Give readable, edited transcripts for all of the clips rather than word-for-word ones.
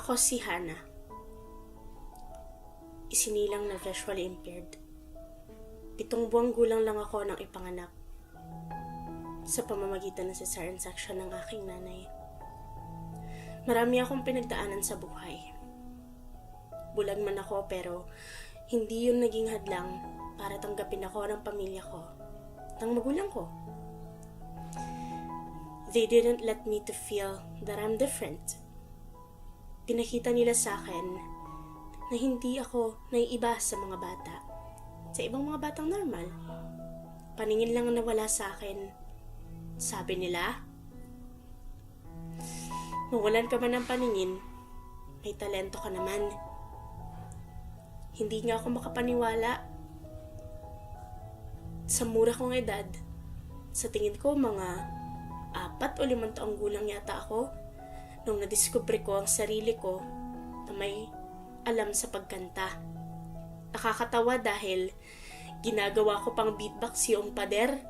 Ako si Hannah. Isinilang na visually impaired. 7 buwang gulang lang ako nang ipanganak sa pamamagitan ng cesarean section ng aking nanay. Marami akong pinagdaanan sa buhay. Bulag man ako pero hindi yun naging hadlang para tanggapin ako ng pamilya ko, ng magulang ko. They didn't let me to feel that I'm different. Pinakita nila sa akin na hindi ako naiiba sa mga bata, sa ibang mga batang normal. Paningin lang ang nawala sa akin. Sabi nila, mawalan ka man ng paningin, may talento ka naman. Hindi nga ako makapaniwala. Sa mura kong edad, sa tingin ko mga 4 o 5 taong gulang yata ako nung nadiskubre ko ang sarili ko na may alam sa pagkanta. Nakakatawa dahil ginagawa ko pang beatbox yung pader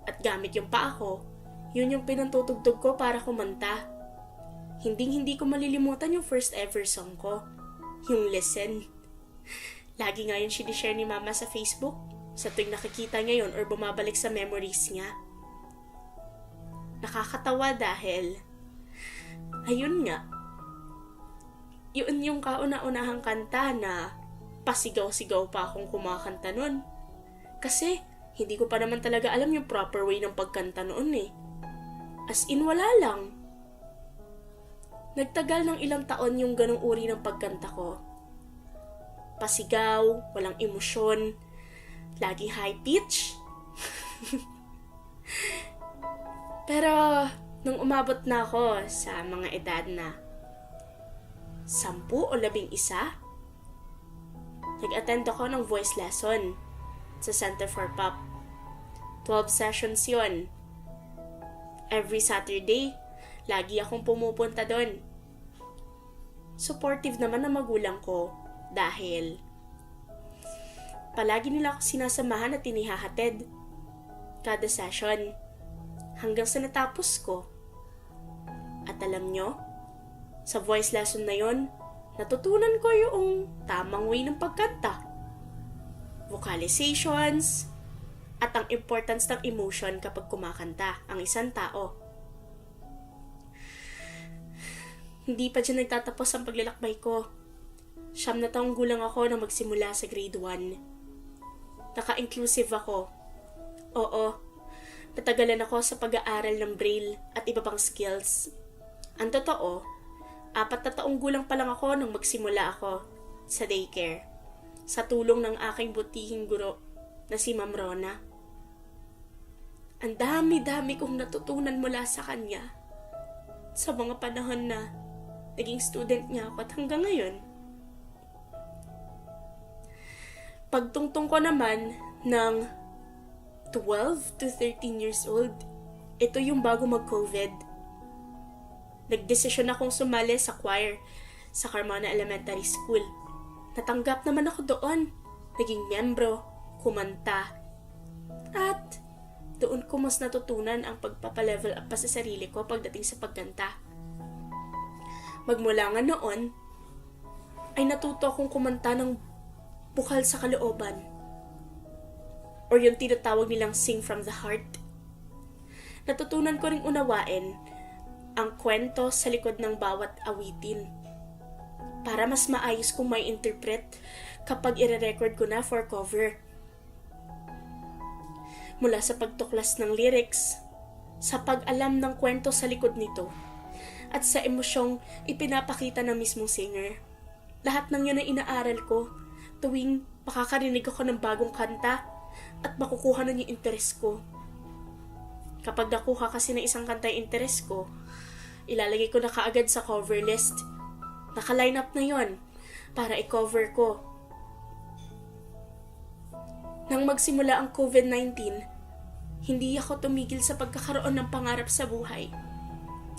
at gamit yung paa ko, yun yung pinantutugtog ko para kumanta. Hindi ko malilimutan yung first ever song ko, yung Listen. Lagi nga yun sinishare ni Mama sa Facebook sa tuwing nakikita niya yun or bumabalik sa memories niya. Nakakatawa dahil ayun nga, yun yung kauna-unahang kanta na pasigaw-sigaw pa akong kumakanta nun. Kasi hindi ko pa naman talaga alam yung proper way ng pagkanta noon eh. As in wala lang. Nagtagal ng ilang taon yung ganong uri ng pagkanta ko. Pasigaw, walang emosyon, laging high pitch. Pero nung umabot na ako sa mga edad na 10 o 11, nag-attend ako ng voice lesson sa Center for Pop. 12 sessions yon. Every Saturday, lagi akong pumupunta doon. Supportive naman ang magulang ko dahil palagi nila ako sinasamahan at tinihahatid kada session hanggang sa natapos ko. At alam nyo, sa voice lesson na yon, natutunan ko yung tamang way ng pagkanta, vocalizations, at ang importance ng emotion kapag kumakanta ang isang tao. Hindi pa dyan nagtatapos ang paglalakbay ko. 9 na taong gulang ako nang magsimula sa grade 1. Naka-inclusive ako. Oo, natagalan ako sa pag-aaral ng braille at iba pang skills. Ang totoo, 4 na taong gulang pa lang ako nang magsimula ako sa daycare sa tulong ng aking butihing guro na si Ma'am Rona. Ang dami-dami kong natutunan mula sa kanya sa mga panahon na naging student niya ako at hanggang ngayon. Pagtungtong ko naman ng 12 to 13 years old, ito yung bago mag-COVID. Nagdesisyon akong sumali sa choir sa Carmona Elementary School. Natanggap naman ako doon. Naging miyembro, kumanta. At doon ko mas natutunan ang pagpapalevel up pa sa sarili ko pagdating sa pagkanta. Magmula nga noon, ay natuto akong kumanta ng bukal sa kalooban. Or yung tinatawag nilang sing from the heart. Natutunan ko ring unawain ang kwento sa likod ng bawat awitin para mas maayos kong may interpret kapag ire-record ko na for cover. Mula sa pagtuklas ng lyrics, sa pag-alam ng kwento sa likod nito, at sa emosyong ipinapakita ng mismong singer. Lahat ng yun ay inaaral ko tuwing makakarinig ako ng bagong kanta at makukuha na yung interes ko. Kapag nakuha kasi ng isang kanta yung interes ko, ilalagay ko na kaagad sa cover list. Naka-line up na yon para i-cover ko. Nang magsimula ang COVID-19, hindi ako tumigil sa pagkakaroon ng pangarap sa buhay.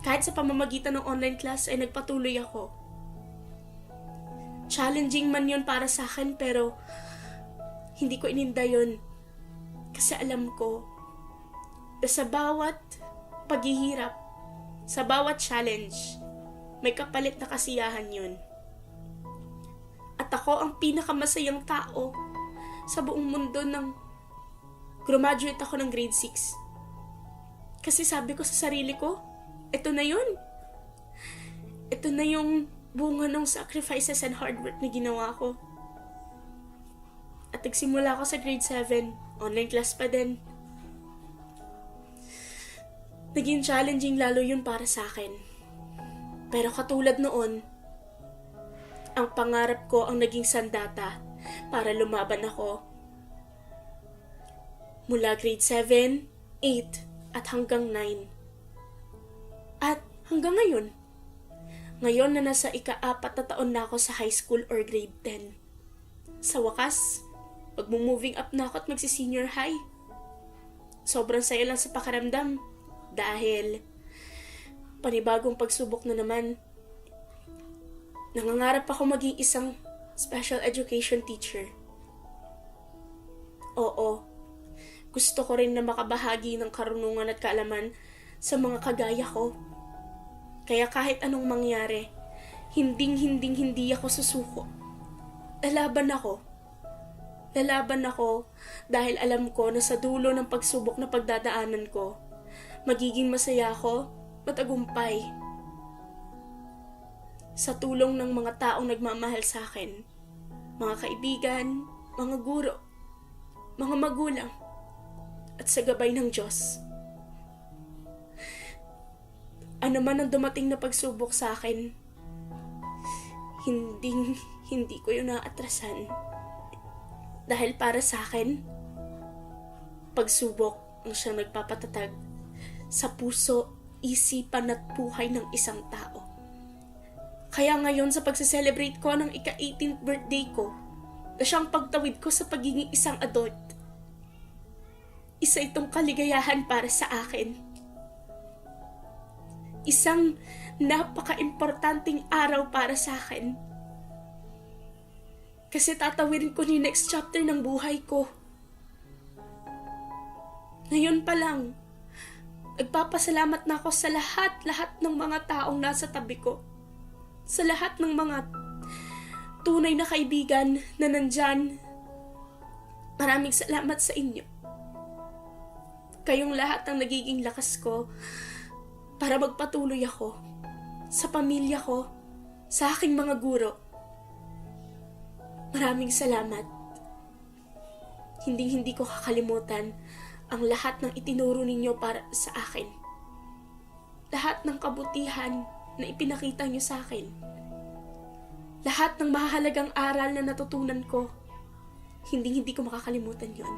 Kahit sa pamamagitan ng online class ay nagpatuloy ako. Challenging man yun para sa akin pero hindi ko ininda yun. Kasi alam ko na sa bawat paghihirap, sa bawat challenge, may kapalit na kasiyahan yun. At ako ang pinakamasayang tao sa buong mundo nang graduate ako ng grade 6. Kasi sabi ko sa sarili ko, ito na yun. Ito na yung bunga ng sacrifices and hard work na ginawa ko. At nagsimula ako sa grade 7, online class pa din. Naging challenging lalo yun para sa akin. Pero katulad noon, ang pangarap ko ang naging sandata para lumaban ako. Mula grade 7, 8, at hanggang 9. At hanggang ngayon. Ngayon na nasa ika-4 na taon na ako sa high school or grade 10. Sa wakas, magmo-moving up na ako at magsi-senior high. Sobrang saya lang sa pakiramdam dahil panibagong pagsubok na naman. Nangangarap ako maging isang special education teacher. Oo, gusto ko rin na makabahagi ng karunungan at kaalaman sa mga kagaya ko. Kaya kahit anong mangyari, hindi ako susuko. Lalaban ako dahil alam ko na sa dulo ng pagsubok na pagdadaanan ko, magiging masaya ako, matagumpay. Sa tulong ng mga taong nagmamahal sa akin, mga kaibigan, mga guro, mga magulang, at sa gabay ng Diyos. Ano man ang dumating na pagsubok sa akin, hindi ko yun naatrasan. Dahil para sa akin, pagsubok ang siyang nagpapatatag sa puso, isipan at buhay ng isang tao. Kaya ngayon sa pagse-celebrate ko ng ika-18th birthday ko, na siyang pagtawid ko sa pagiging isang adult, isa itong kaligayahan para sa akin. Isang napaka-importanting araw para sa akin. Kasi tatawirin ko ni next chapter ng buhay ko. Ngayon pa lang, nagpapasalamat na ako sa lahat ng mga taong nasa tabi ko. Sa lahat ng mga tunay na kaibigan na nandyan. Maraming salamat sa inyo. Kayong lahat ang nagiging lakas ko para magpatuloy ako sa pamilya ko, sa aking mga guro. Maraming salamat. Hindi ko kakalimutan ang lahat ng itinuro ninyo para sa akin. Lahat ng kabutihan na ipinakita nyo sa akin. Lahat ng mahalagang aral na natutunan ko. Hindi ko makakalimutan yon.